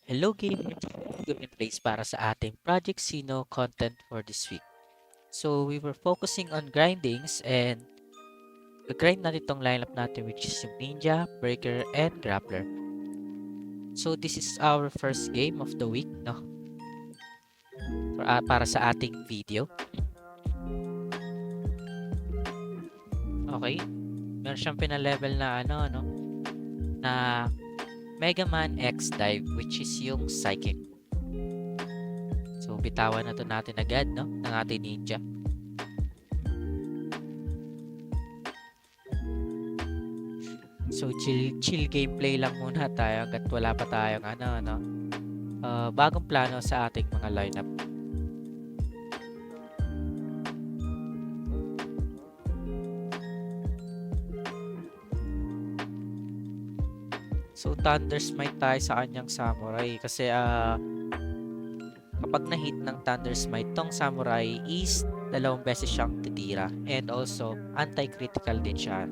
Hello gamers! Welcome in place para sa ating Project Sino content for this week. So we were focusing on grindings and grind natin itong lineup natin which is yung Ninja, Breaker, and Grappler. So this is our first game of the week, no? Para sa ating video. Okay? Meron siyang pinalevel na no? Na Mega Man X Dive which is yung Psychic. So bitawan na to natin agad, no? Ng ating Ninja. So chill gameplay lang muna tayo hangga't wala pa tayong bagong plano sa ating mga lineup. So Thunder Smite tayo sa kanyang Samurai kasi kapag na-hit ng Thunder Smite tong Samurai is 2 beses siyang titira and also anti-critical din siya.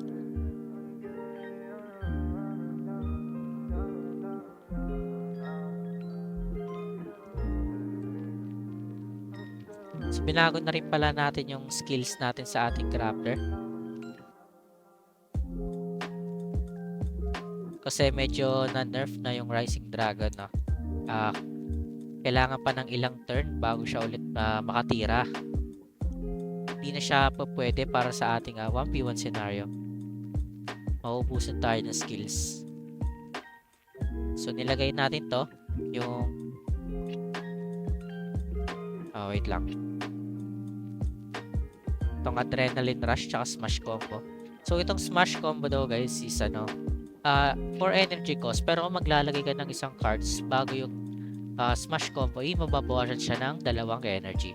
So binago na rin pala natin yung skills natin sa ating Grappler. Kasi medyo na-nerf na yung Rising Dragon, no? Kailangan pa ng ilang turn bago siya ulit makatira. Hindi na siya pwede para sa ating 1v1 scenario. Mauubusan tayo ng skills. So nilagay natin to, yung wait lang. Itong Adrenaline Rush tsaka Smash Combo. So itong Smash Combo daw guys is for energy cost, pero kung maglalagay ka ng isang cards bago yung Smash Combo, mababawasan siya ng 2 energy.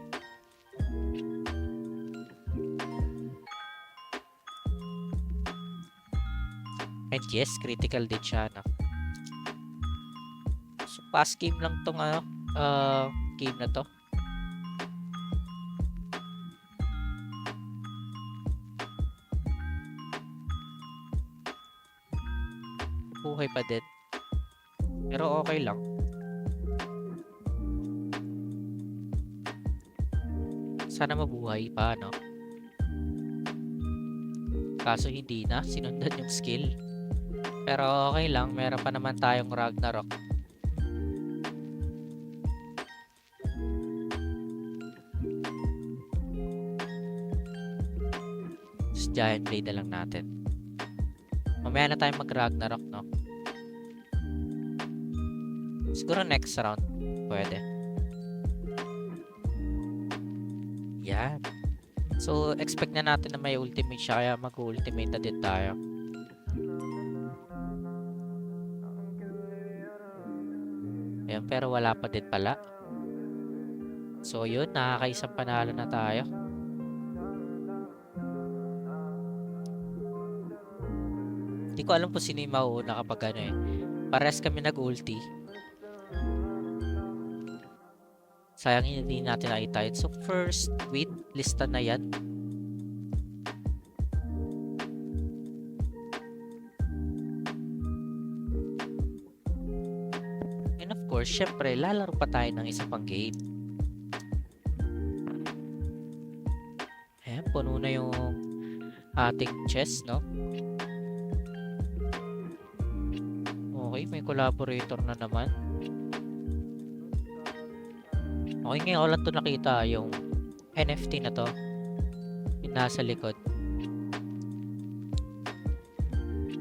And yes, critical din siya, no? So pass game lang tong game na to. Buhay pa din. Pero okay lang. Sana mabuhay pa, no? Kaso hindi na. Sinundan yung skill. Pero okay lang. Meron pa naman tayong Ragnarok. Just Giant Blade na lang natin. Mamaya na tayo mag-Ragnarok, no? Siguro next round. Pwede. Yan. So, expect na natin na may ultimate siya. Kaya mag-ultimate na din tayo. Ayan, pero wala pa din pala. So, yun. Nakakaisang panalo na tayo. Hindi ko alam kung sino yung mauuna kapag pares kami nag-ulti. Sayang hindi natin nakita yun. So first win, lista na yan. And of course, syempre, lalaro pa tayo ng isa pang game. Ayan, puno na yung ating chest, no? Okay, may collaborator na naman. Okay, ngayon ko lang ito nakita yung NFT na to. Yung nasa likod.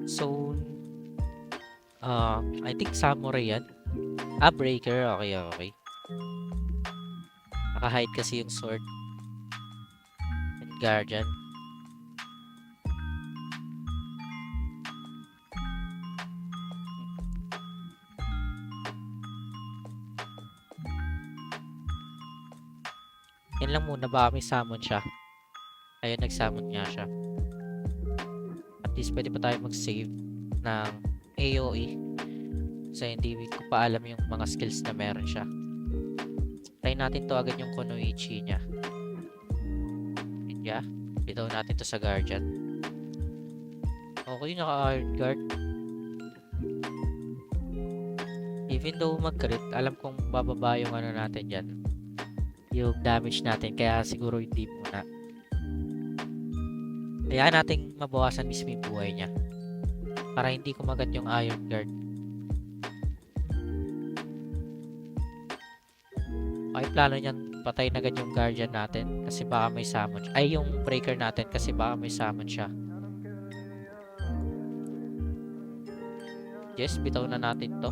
So, I think Samurai yan. Breaker. Okay. Naka-hide kasi yung sword. And Guardian. Yan lang muna, baka may summon siya. Ayun, nag-summon nga siya. At least pwede pa tayo mag-save ng AoE. Kasi hindi ko pa alam yung mga skills na meron siya. Try natin to agad yung Kunoichi niya. Yeah, bitaw natin to sa Guardian. Okay, naka-Iron Guard. even though mag-crit, alam kong bababa yung ano natin dyan, yung damage natin, kaya siguro hindi muna. Hayaan nating mabawasan mismo yung buhay niya para hindi kumagat yung Iron Guard. Okay, plano niyan patay na agad yung Guardian natin kasi baka may summon siya. Ay, yung Breaker natin kasi baka may summon siya. Yes, bitaw na natin to.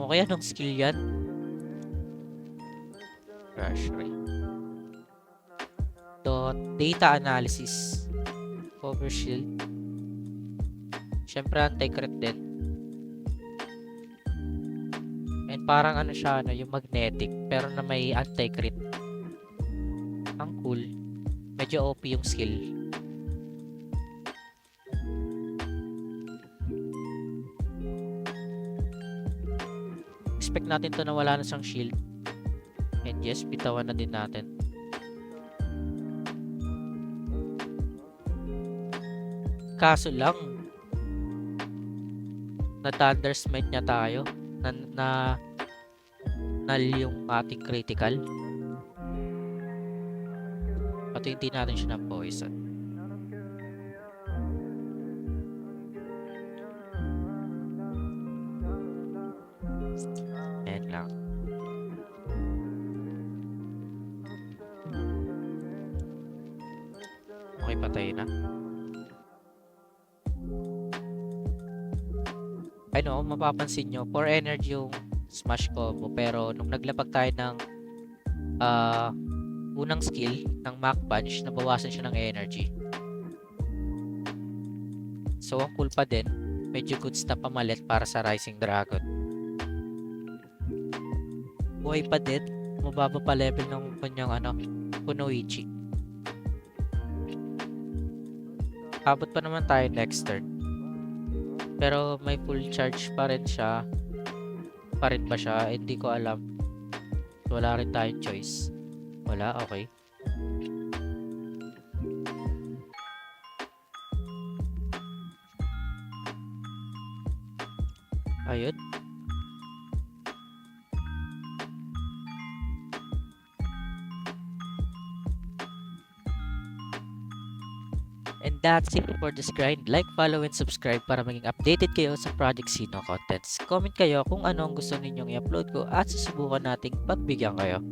Okay, anong skill yan? Crash Ray. Data analysis. Cover shield. Siyempre, anti-crit din. And parang ano siya, yung magnetic, pero na may anti-crit. Ang cool. Medyo OP yung skill. Expect natin to na wala na siyang shield. And yes, bitawan na din natin. Kaso lang, na Thunder Smite niya tayo. Na yung ating critical. Pati hindi natin siya na poison. Ayan lang. Okay, patay na. Ano, mapapansin nyo, 4 energy yung smash combo, pero nung naglapag tayo ng unang skill ng Mach Punch, nabawasan siya ng energy. So, ang cool pa din, medyo goods na pamalit para sa Rising Dragon. Buhay pa din, mababa pa level ng kanyang Kunoichi. Abot pa naman tayo next turn. Pero may full charge pa rin siya. Pa rin ba siya? Hindi ko alam. Wala rin tayong choice. Wala? Okay. Ayun. And that's it for this grind. Like, follow, and subscribe para maging updated kayo sa Project Sino contents. Comment kayo kung ano ang gusto ninyong i-upload ko at susubukan nating pagbigyan kayo.